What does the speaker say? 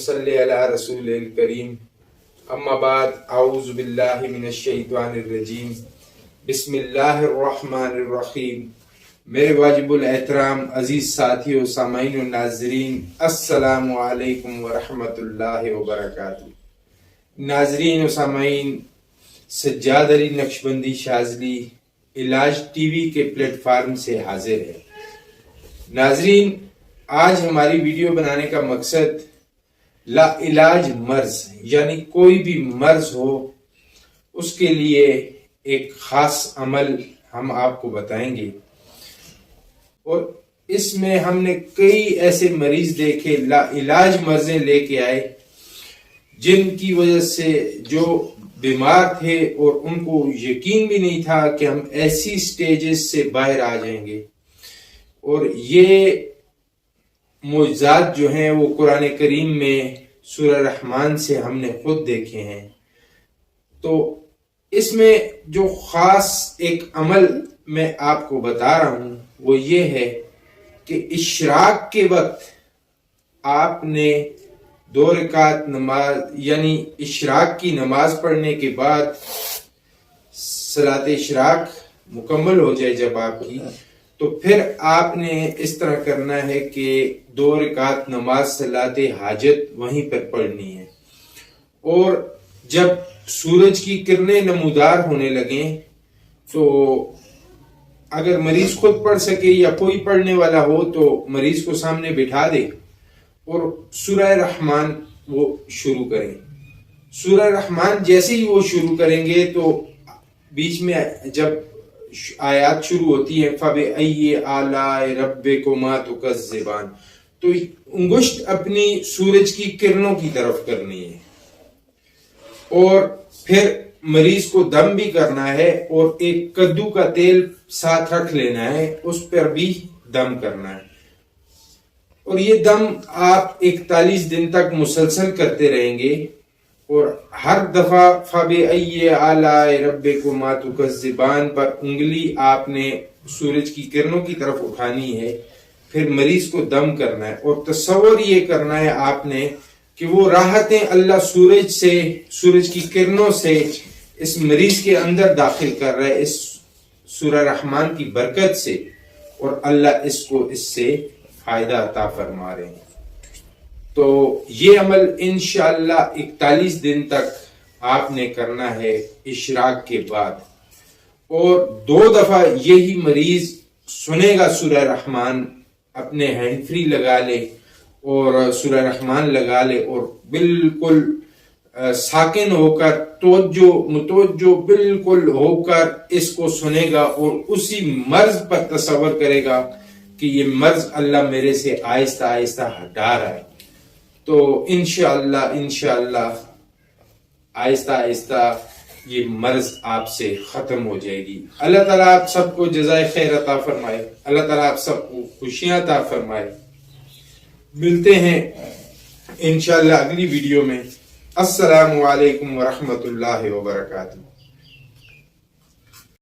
نصلی علی رسول الکریم اما بعد اعوذ باللہ من الشیطان الرجیم بسم اللہ الرحمن الرحیم۔ میرے واجب الاحترام عزیز ساتھیو، سامعین و ناظرین، السلام علیکم ورحمۃ اللہ وبرکاتہ۔ ناظرین و سامعین، سجاد علی نقشبندی شاذلی علاج ٹی وی کے پلیٹ فارم سے حاضر ہے۔ ناظرین، آج ہماری ویڈیو بنانے کا مقصد لا علاج مرض، یعنی کوئی بھی مرض ہو اس کے لیے ایک خاص عمل ہم آپ کو بتائیں گے، اور اس میں ہم نے کئی ایسے مریض دیکھے لا علاج مرضیں لے کے آئے جن کی وجہ سے جو بیمار تھے اور ان کو یقین بھی نہیں تھا کہ ہم ایسی سٹیجز سے باہر آ جائیں گے، اور یہ معجزات جو ہیں وہ قرآن کریم میں سورہ رحمان سے ہم نے خود دیکھے ہیں۔ تو اس میں جو خاص ایک عمل میں آپ کو بتا رہا ہوں وہ یہ ہے کہ اشراق کے وقت آپ نے 2 رکعت نماز، یعنی اشراق کی نماز پڑھنے کے بعد صلاۃ اشراق مکمل ہو جائے جب آپ کی، تو پھر آپ نے اس طرح کرنا ہے کہ 2 رکعت نماز صلاۃ حاجت وہیں پر پڑھنی ہے، اور جب سورج کی کرنیں نمودار ہونے لگیں تو اگر مریض خود پڑھ سکے یا کوئی پڑھنے والا ہو تو مریض کو سامنے بٹھا دے اور سورہ رحمان وہ شروع کریں۔ سورہ رحمان جیسے ہی وہ شروع کریں گے تو بیچ میں جب آیات شروع ہوتی ہیں فَبِأَيِّ آلَاءِ رَبِّكُمَا تُكَذِّبَانِ، تو انگشت اپنی سورج کی کرنوں کی طرف کرنی ہے، اور پھر مریض کو دم بھی کرنا ہے، اور ایک کدو کا تیل ساتھ رکھ لینا ہے، اس پر بھی دم کرنا ہے، اور یہ دم آپ 41 دن تک مسلسل کرتے رہیں گے، اور ہر دفعہ فَبِأَيِّ آلَاءِ رَبِّكُمَا تُكَذِّبَانِ پر انگلی آپ نے سورج کی کرنوں کی طرف اٹھانی ہے، پھر مریض کو دم کرنا ہے، اور تصور یہ کرنا ہے آپ نے کہ وہ راحتیں اللہ سورج کی کرنوں سے اس مریض کے اندر داخل کر رہا ہے اس سورہ رحمان کی برکت سے، اور اللہ اس کو اس سے فائدہ عطا فرما رہے ہیں۔ تو یہ عمل انشاءاللہ 41 دن تک آپ نے کرنا ہے اشراق کے بعد، اور 2 دفعہ یہی مریض سنے گا سورہ رحمان، اپنے ہینڈ فری لگا لے اور سورہ رحمان لگا لے، اور بالکل ساکن ہو کر متوجہ بالکل ہو کر اس کو سنے گا، اور اسی مرض پر تصور کرے گا کہ یہ مرض اللہ میرے سے آہستہ آہستہ ہٹا رہا ہے۔ تو انشاءاللہ آہستہ آہستہ یہ مرض آپ سے ختم ہو جائے گی۔ اللہ تعالیٰ آپ سب کو جزائے خیر عطا فرمائے، اللہ تعالیٰ آپ سب کو خوشیاں عطا فرمائے۔ ملتے ہیں انشاءاللہ اگلی ویڈیو میں۔ السلام علیکم ورحمۃ اللہ وبرکاتہ۔